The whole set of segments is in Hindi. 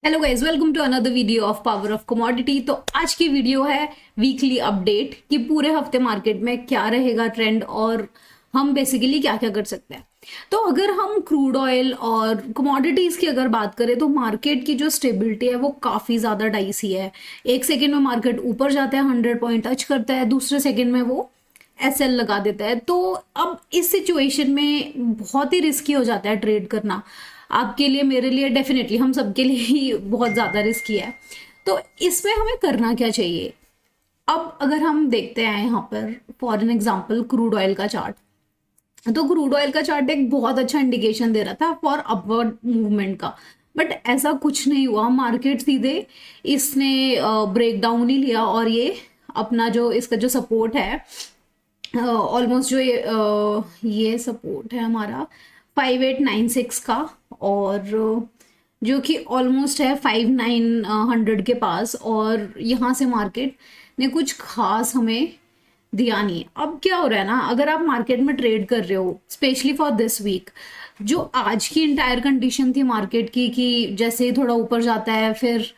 Hello guys, welcome to another video of power of commodity. तो आज की वीडियो है वीकली अपडेट कि पूरे हफ्ते मार्केट में क्या रहेगा ट्रेंड और हम बेसिकली क्या क्या कर सकते हैं। तो अगर हम क्रूड ऑयल और कमोडिटीज की अगर बात करें तो मार्केट की जो स्टेबिलिटी है वो काफ़ी ज़्यादा डाइसी है। एक सेकेंड में मार्केट ऊपर जाता है, 100 पॉइंट टच करता है, दूसरे सेकेंड में वो एसएल लगा देता है। तो अब इस सिचुएशन में बहुत ही रिस्की हो जाता है ट्रेड करना, आपके लिए, मेरे लिए, डेफिनेटली हम सबके लिए ही बहुत ज़्यादा रिस्की है। तो इसमें हमें करना क्या चाहिए? अब अगर हम देखते हैं यहाँ पर for an example crude oil का चार्ट, तो क्रूड ऑयल का चार्ट एक बहुत अच्छा इंडिकेशन दे रहा था फॉर अपवर्ड मूवमेंट का, बट ऐसा कुछ नहीं हुआ। मार्केट सीधे इसने ब्रेक डाउन ही लिया और ये अपना जो इसका जो सपोर्ट है, ऑलमोस्ट जो ये सपोर्ट है हमारा 5896 का, और जो कि ऑलमोस्ट है 5900 के पास, और यहाँ से मार्केट ने कुछ खास हमें दिया नहीं। अब क्या हो रहा है ना, अगर आप मार्केट में ट्रेड कर रहे हो स्पेशली फॉर दिस वीक, जो आज की इंटायर कंडीशन थी मार्केट की कि जैसे ही थोड़ा ऊपर जाता है, फिर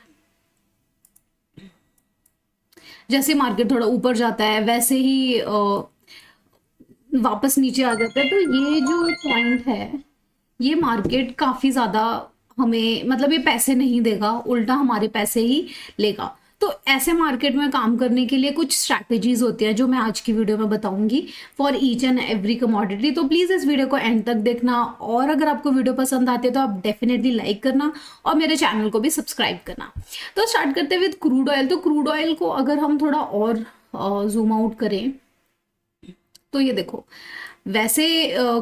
जैसे मार्केट थोड़ा ऊपर जाता है वैसे ही वापस नीचे आ जाता है। तो ये जो पॉइंट है, ये मार्केट काफी ज्यादा हमें, मतलब ये पैसे नहीं देगा, उल्टा हमारे पैसे ही लेगा। तो ऐसे मार्केट में काम करने के लिए कुछ स्ट्रैटेजीज होती हैं जो मैं आज की वीडियो में बताऊंगी for each and every commodity. तो प्लीज इस वीडियो को एंड तक देखना, और अगर आपको वीडियो पसंद आती है तो आप डेफिनेटली लाइक करना और मेरे चैनल को भी सब्सक्राइब करना। तो स्टार्ट करते हैं विद क्रूड ऑयल। तो क्रूड ऑयल को अगर हम थोड़ा और जूम आउट करें तो ये देखो, वैसे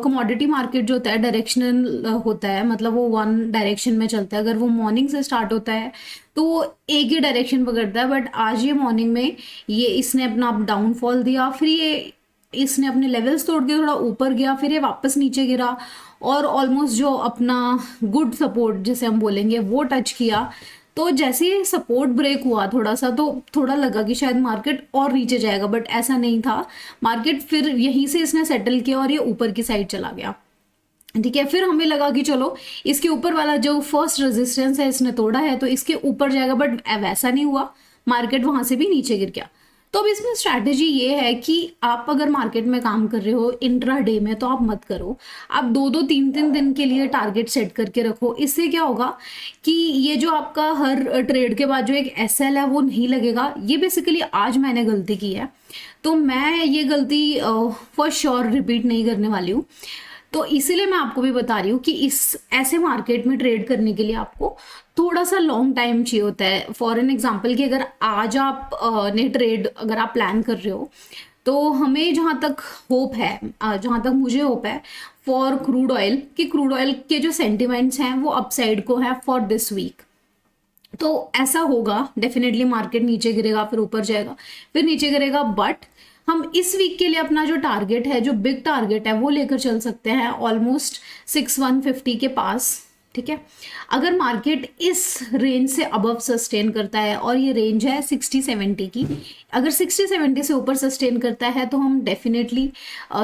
कमोडिटी मार्केट जो होता है डायरेक्शनल होता है, मतलब वो वन डायरेक्शन में चलता है। अगर वो मॉर्निंग से स्टार्ट होता है तो वो एक ही डायरेक्शन पकड़ता है, बट आज ये मॉर्निंग में ये इसने अपना डाउनफॉल दिया, फिर ये इसने अपने लेवल्स तोड़ के थोड़ा ऊपर गया, फिर ये वापस नीचे गिरा और ऑलमोस्ट जो अपना गुड सपोर्ट जिसे हम बोलेंगे वो टच किया। तो जैसे ही सपोर्ट ब्रेक हुआ थोड़ा सा, तो थोड़ा लगा कि शायद मार्केट और नीचे जाएगा, बट ऐसा नहीं था। मार्केट फिर यहीं से इसने सेटल किया और ये ऊपर की साइड चला गया। ठीक है, फिर हमें लगा कि चलो इसके ऊपर वाला जो फर्स्ट रेजिस्टेंस है इसने तोड़ा है तो इसके ऊपर जाएगा, बट वैसा नहीं हुआ, मार्केट वहां से भी नीचे गिर गया। तो अब इसमें स्ट्रैटेजी ये है कि आप अगर मार्केट में काम कर रहे हो इंट्रा डे में तो आप मत करो, आप दो दो तीन तीन दिन के लिए टारगेट सेट करके रखो। इससे क्या होगा कि ये जो आपका हर ट्रेड के बाद जो एक एसएल है वो नहीं लगेगा। ये बेसिकली आज मैंने गलती की है, तो मैं ये गलती फॉर श्योर रिपीट नहीं करने वाली हूँ। तो इसीलिए मैं आपको भी बता रही हूँ कि इस ऐसे मार्केट में ट्रेड करने के लिए आपको थोड़ा सा लॉन्ग टाइम चाहिए होता है। फॉर एन एग्जांपल कि अगर आज आप ने ट्रेड अगर आप प्लान कर रहे हो, तो हमें जहाँ तक होप है, जहाँ तक मुझे होप है फॉर क्रूड ऑयल, कि क्रूड ऑयल के जो सेंटिमेंट्स हैं वो अपसाइड को है फॉर दिस वीक। तो ऐसा होगा डेफिनेटली, मार्केट नीचे गिरेगा फिर ऊपर जाएगा फिर नीचे गिरेगा, बट हम इस वीक के लिए अपना जो टारगेट है, जो बिग टारगेट है, वो लेकर चल सकते हैं ऑलमोस्ट 6150 के पास। ठीक है, अगर मार्केट इस रेंज से अबव सस्टेन करता है, और ये रेंज है 60-70 की, अगर 60-70 से ऊपर सस्टेन करता है तो हम डेफिनेटली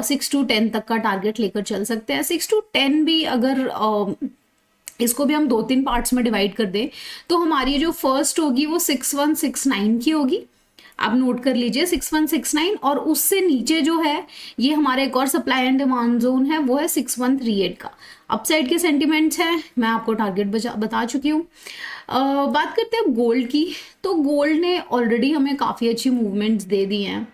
6 to 10 तक का टारगेट लेकर चल सकते हैं। 6 to 10 भी अगर इसको भी हम दो तीन पार्ट्स में डिवाइड कर दें तो हमारी जो फर्स्ट होगी वो 6169 की होगी, आप नोट कर लीजिए 6169, और उससे नीचे जो है ये हमारा एक और सप्लाई एंड डिमांड जोन है, वो है 6138 का। अपसाइड के सेंटिमेंट्स हैं, मैं आपको टारगेट बता चुकी हूँ। बात करते हैं गोल्ड की। तो गोल्ड ने ऑलरेडी हमें काफ़ी अच्छी मूवमेंट्स दे दी हैं,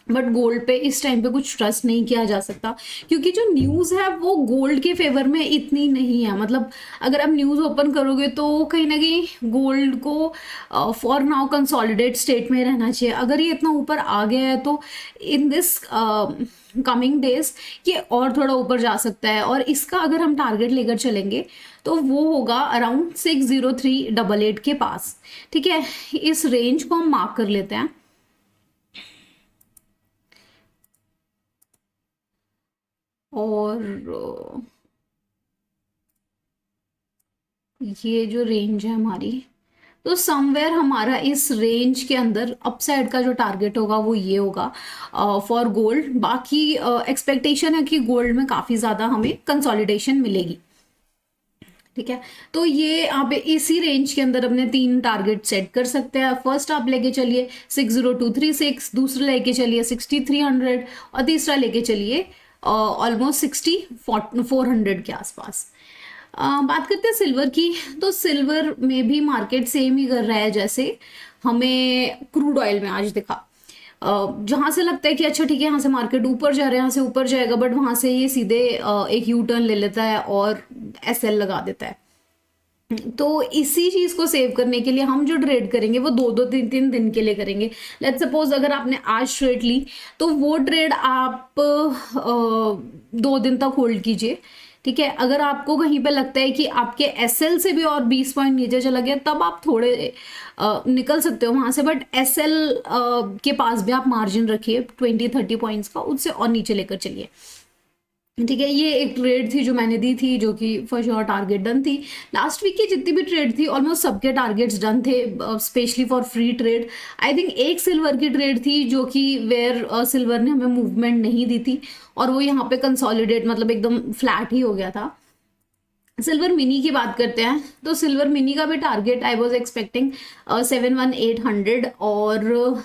बट गोल्ड पे इस टाइम पे कुछ ट्रस्ट नहीं किया जा सकता, क्योंकि जो न्यूज़ है वो गोल्ड के फेवर में इतनी नहीं है। मतलब अगर आप न्यूज़ ओपन करोगे तो कहीं ना कहीं गोल्ड को फॉर नाउ कंसोलिडेट स्टेट में रहना चाहिए। अगर ये इतना ऊपर आ गया है तो इन दिस कमिंग डेज ये और थोड़ा ऊपर जा सकता है, और इसका अगर हम टारगेट लेकर चलेंगे तो वो होगा अराउंड 60388 के पास। ठीक है, इस रेंज को हम मार्क कर लेते हैं, और ये जो रेंज है हमारी, तो समवेयर हमारा इस रेंज के अंदर अपसाइड का जो टारगेट होगा वो ये होगा फॉर गोल्ड। बाकी एक्सपेक्टेशन है कि गोल्ड में काफ़ी ज़्यादा हमें कंसोलिडेशन मिलेगी। ठीक है, तो ये आप इसी रेंज के अंदर अपने 3 टारगेट सेट कर सकते हैं। फर्स्ट आप लेके चलिए 60236, दूसरा लेके चलिए 6300 और तीसरा लेके चलिए ऑलमोस्ट 400 के आसपास। बात करते हैं सिल्वर की, तो सिल्वर में भी मार्केट सेम ही कर रहा है जैसे हमें क्रूड ऑयल में आज दिखा। जहां से लगता है कि अच्छा ठीक है यहाँ से मार्केट ऊपर जा रहा है, यहाँ से ऊपर जाएगा, बट वहां से ये सीधे एक यू टर्न ले लेता है और एसएल लगा देता है। तो इसी चीज को सेव करने के लिए हम जो ट्रेड करेंगे वो 2-2 3-3 दिन के लिए करेंगे। लेट्स सपोज अगर आपने आज ट्रेड ली तो वो ट्रेड आप 2 दिन तक होल्ड कीजिए, ठीक है। अगर आपको कहीं पे लगता है कि आपके एसएल से भी और 20 पॉइंट नीचे चला गया तब आप थोड़े निकल सकते हो वहां से, बट एसएल के पास भी आप मार्जिन रखिए 20-30 पॉइंट्स का, उससे और नीचे लेकर चलिए, ठीक है। ये एक ट्रेड थी जो मैंने दी थी, जो कि फॉर श्योर टारगेट डन थी। लास्ट वीक की जितनी भी ट्रेड थी ऑलमोस्ट सबके टारगेट्स डन थे, specially for free trade. I think एक सिल्वर की ट्रेड थी जो कि वेयर सिल्वर ने हमें मूवमेंट नहीं दी थी और वो यहाँ पे कंसोलिडेट मतलब एकदम फ्लैट ही हो गया था। सिल्वर मिनी की बात करते हैं, तो सिल्वर मिनी का भी टारगेट आई वॉज एक्सपेक्टिंग 71800 और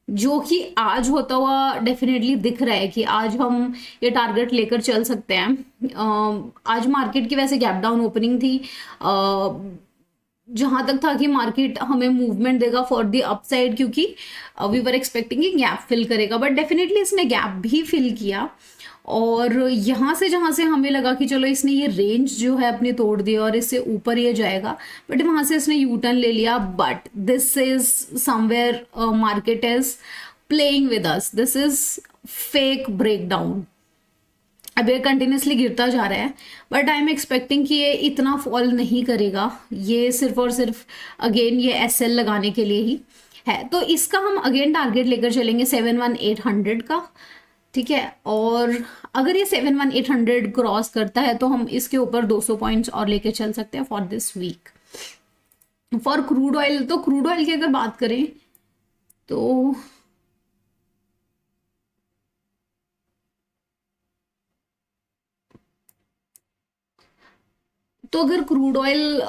जो कि आज होता हुआ डेफिनेटली दिख रहा है कि आज हम ये टारगेट लेकर चल सकते हैं। आज मार्केट की वैसे गैप डाउन ओपनिंग थी, जहां तक था कि मार्केट हमें मूवमेंट देगा फॉर द अपसाइड, क्योंकि वी वर एक्सपेक्टिंग कि गैप फिल करेगा, बट डेफिनेटली इसने गैप भी फिल किया। और यहाँ से जहाँ से हमें लगा कि चलो इसने ये रेंज जो है अपनी तोड़ दी और इससे ऊपर ये जाएगा, बट वहाँ से इसने यू टर्न ले लिया। But this is somewhere market is playing with us, this is fake breakdown. अब ये कंटिन्यूसली गिरता जा रहा है, बट आई एम एक्सपेक्टिंग कि ये इतना फॉल नहीं करेगा, ये सिर्फ और सिर्फ अगेन ये एसएल लगाने के लिए ही है। तो इसका हम अगेन टारगेट लेकर चलेंगे 71800 का, ठीक है। और अगर ये 71800 क्रॉस करता है तो हम इसके ऊपर 200 पॉइंट्स और लेके चल सकते हैं for this week. For crude oil, तो क्रूड ऑयल की अगर बात करें तो अगर क्रूड ऑयल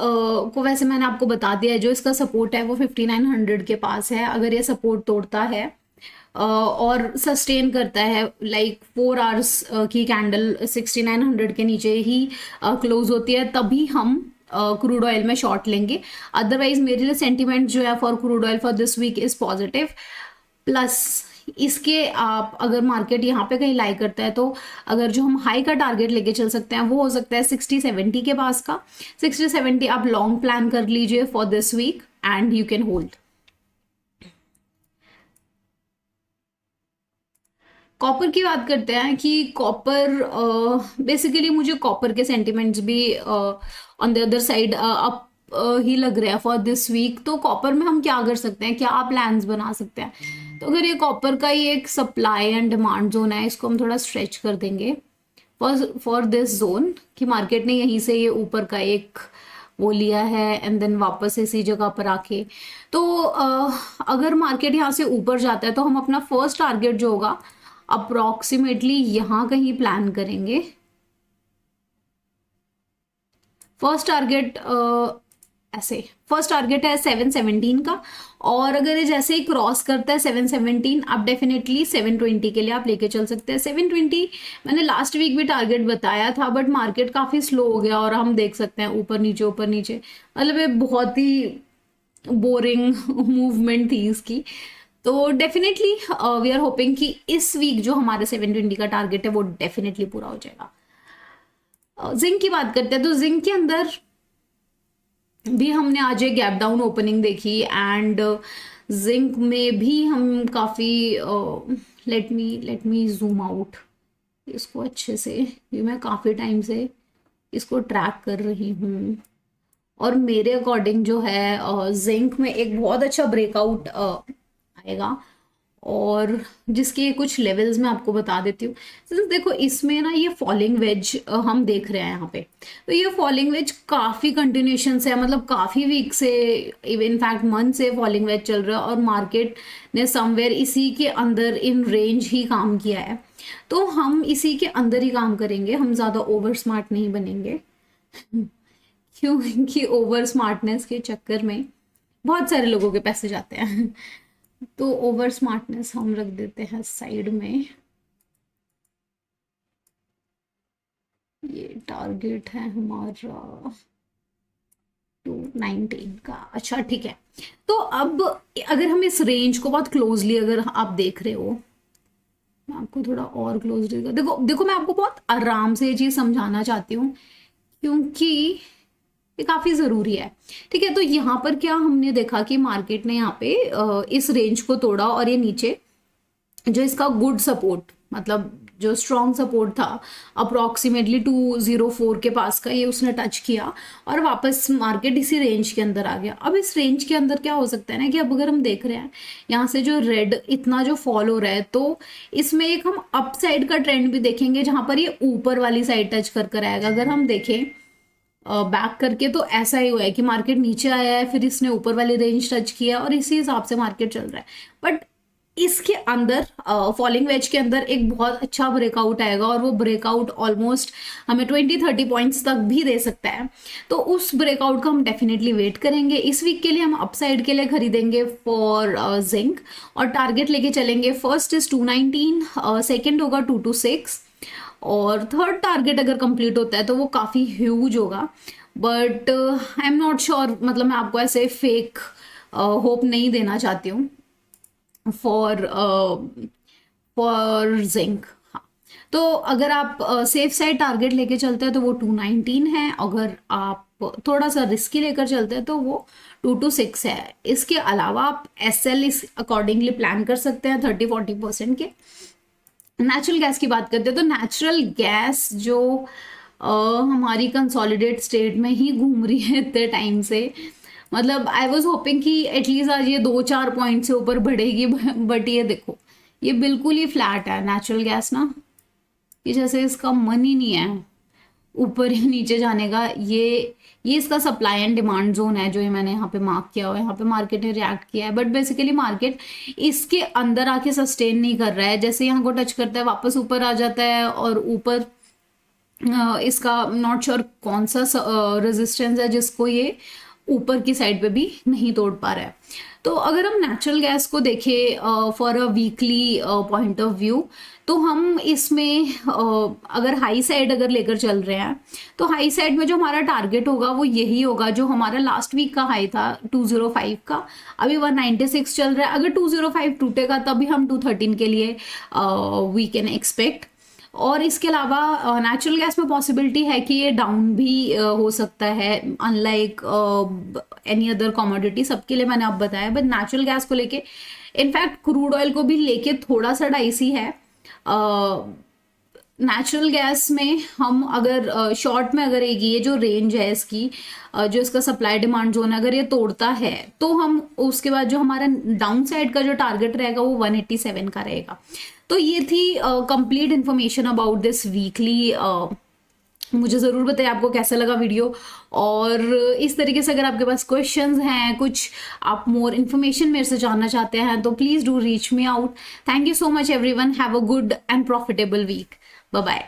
को वैसे मैंने आपको बता दिया है, जो इसका सपोर्ट है वो 5900 के पास है। अगर ये सपोर्ट तोड़ता है और सस्टेन करता है लाइक 4 आवर्स की कैंडल 6900 के नीचे ही क्लोज होती है, तभी हम क्रूड ऑयल में शॉर्ट लेंगे। अदरवाइज मेरे लिए सेंटीमेंट जो है for crude oil for this week is positive. Plus इसके आप अगर मार्केट यहाँ पे कहीं लाई करता है तो अगर जो हम हाई का टारगेट लेके चल सकते हैं वो हो सकता है 60-70 के पास का। 60-70 आप लॉन्ग प्लान कर लीजिए for this week and you can hold. Copper की बात करते हैं कि कॉपर बेसिकली मुझे कॉपर के सेंटिमेंट्स भी on the other side up ही लग रहा है फॉर दिस वीक। तो कॉपर में हम क्या कर सकते हैं, क्या प्लान्स बना सकते हैं? तो अगर ये कॉपर का ही एक सप्लाई एंड डिमांड जोन है, इसको हम थोड़ा स्ट्रेच कर देंगे फॉर दिस जोन, कि मार्केट ने यहीं से ये ऊपर का एक वो लिया है एंड देन वापस इसी जगह पर आके। तो अगर मार्केट यहाँ से ऊपर जाता है तो हम अपना फर्स्ट टारगेट जो होगा अप्रोक्सीमेटली यहाँ कहीं प्लान करेंगे। फर्स्ट टारगेट ऐसे फर्स्ट टारगेट है 717 का, और अगर ये जैसे ही क्रॉस करता है 717, आप डेफिनेटली 720 के लिए आप लेके चल सकते हैं। 720 मैंने लास्ट वीक भी टारगेट बताया था, बट मार्केट काफ़ी स्लो हो गया और हम देख सकते हैं ऊपर नीचे, मतलब ये बहुत ही बोरिंग मूवमेंट थी इसकी। तो डेफिनेटली वी आर होपिंग कि इस वीक जो हमारे 720 का टारगेट है वो डेफिनेटली पूरा हो जाएगा। जिंक की बात करते हैं, तो जिंक के अंदर भी हमने आज एक गैप डाउन ओपनिंग देखी एंड जिंक में भी हम काफ़ी लेट मी जूम आउट इसको अच्छे से, ये मैं काफ़ी टाइम से इसको ट्रैक कर रही हूँ और मेरे अकॉर्डिंग जो है जिंक में एक बहुत अच्छा ब्रेकआउट आएगा, और जिसके कुछ लेवल्स मैं आपको बता देती हूँ। तो देखो इसमें ना ये फॉलिंग वेज हम देख रहे हैं यहाँ पे, तो ये फॉलिंग वेज काफ़ी कंटिन्यूशन से है, मतलब काफ़ी वीक से, इवन इनफैक्ट मंथ से फॉलिंग वेज चल रहा है और मार्केट ने समवेयर इसी के अंदर इन रेंज ही काम किया है। तो हम इसी के अंदर ही काम करेंगे, हम ज़्यादा ओवर स्मार्ट नहीं बनेंगे क्योंकि ओवर स्मार्टनेस के चक्कर में बहुत सारे लोगों के पैसे जाते हैं। तो ओवर स्मार्टनेस हम रख देते हैं साइड में। ये टारगेट है हमारा 219 का। अच्छा ठीक है। तो अब अगर हम इस रेंज को बहुत क्लोजली अगर आप देख रहे हो, मैं आपको थोड़ा और क्लोजली देखो देखो, मैं आपको बहुत आराम से ये चीज़ समझाना चाहती हूँ क्योंकि ये काफ़ी ज़रूरी है। ठीक है, तो यहाँ पर क्या हमने देखा कि मार्केट ने यहाँ पे इस रेंज को तोड़ा और ये नीचे जो इसका गुड सपोर्ट, मतलब जो स्ट्रॉन्ग सपोर्ट था अप्रोक्सीमेटली 204 के पास का, ये उसने टच किया और वापस मार्केट इसी रेंज के अंदर आ गया। अब इस रेंज के अंदर क्या हो सकता है ना कि अब अगर हम देख रहे हैं यहाँ से जो रेड इतना जो फॉल हो रहा है, तो इसमें एक हम अप साइड का ट्रेंड भी देखेंगे जहां पर ये ऊपर वाली साइड टच कर कर आएगा। अगर हम देखें बैक करके तो ऐसा ही हुआ है कि मार्केट नीचे आया है, फिर इसने ऊपर वाली रेंज टच किया और इसी हिसाब से मार्केट चल रहा है। बट इसके अंदर फॉलिंग वेज के अंदर एक बहुत अच्छा ब्रेकआउट आएगा और वो ब्रेकआउट ऑलमोस्ट हमें 20-30 पॉइंट्स तक भी दे सकता है। तो उस ब्रेकआउट का हम डेफिनेटली वेट करेंगे। इस वीक के लिए हम अपसाइड के लिए खरीदेंगे फॉर जिंक और टारगेट लेके चलेंगे। फर्स्ट इज 219, सेकेंड होगा 226 और थर्ड टारगेट अगर कंप्लीट होता है तो वो काफ़ी ह्यूज होगा। But I am not sure, मतलब मैं आपको ऐसे फेक होप नहीं देना चाहती हूँ फॉर फॉर जिंक। हाँ, तो अगर आप सेफ साइड टारगेट लेके चलते हैं तो वो 219 है, अगर आप थोड़ा सा रिस्की लेकर चलते हैं तो वो 226 है। इसके अलावा आप एसएल इस अकॉर्डिंगली प्लान कर सकते हैं 30-40% के। नेचुरल गैस की बात करते हैं तो नेचुरल गैस जो हमारी कंसोलिडेट स्टेट में ही घूम रही है इतने टाइम से, मतलब आई वॉज होपिंग कि एटलीस्ट आज ये 2-4 पॉइंट से ऊपर बढ़ेगी, बट ये देखो ये बिल्कुल ही फ्लैट है नेचुरल गैस ना, कि जैसे इसका मन ही नहीं है ऊपर या नीचे जाने का। ये इसका सप्लाई एंड डिमांड जोन है जो ये मैंने यहाँ पे मार्क किया हुआ है। यहाँ पे मार्केट ने रिएक्ट किया है बट बेसिकली मार्केट इसके अंदर आके सस्टेन नहीं कर रहा है। जैसे यहाँ को टच करता है वापस ऊपर आ जाता है और ऊपर इसका नॉट श्योर कौन सा रेजिस्टेंस है जिसको ये ऊपर की साइड पे भी नहीं तोड़ पा रहा है। तो अगर हम नेचुरल गैस को देखें for a weekly point of view, तो हम इसमें अगर हाई साइड अगर लेकर चल रहे हैं तो हाई साइड में जो हमारा टारगेट होगा वो यही होगा जो हमारा लास्ट वीक का हाई था 205 का। अभी 196 चल रहा है, अगर 205 टूटेगा तभी हम 213 के लिए वी कैन एक्सपेक्ट। और इसके अलावा नेचुरल गैस में पॉसिबिलिटी है कि ये डाउन भी हो सकता है, अनलाइक एनी अदर कमोडिटी। सबके लिए मैंने अब बताया, बट नेचुरल गैस को लेके इनफैक्ट क्रूड ऑयल को भी लेके थोड़ा सा डाइसी है। नेचुरल गैस में हम अगर शॉर्ट में अगर एक ये जो रेंज है इसकी जो इसका सप्लाई डिमांड जोन है अगर ये तोड़ता है तो हम उसके बाद जो हमारा डाउन साइड का जो टारगेट रहेगा वो 187 का रहेगा। तो ये थी complete information about this weekly. मुझे ज़रूर बताइए आपको कैसा लगा वीडियो, और इस तरीके से अगर आपके पास क्वेश्चंस हैं, कुछ आप मोर इन्फॉर्मेशन मेरे से जानना चाहते हैं तो please do reach me out. Thank you so much everyone, have a good and profitable week. Bye bye.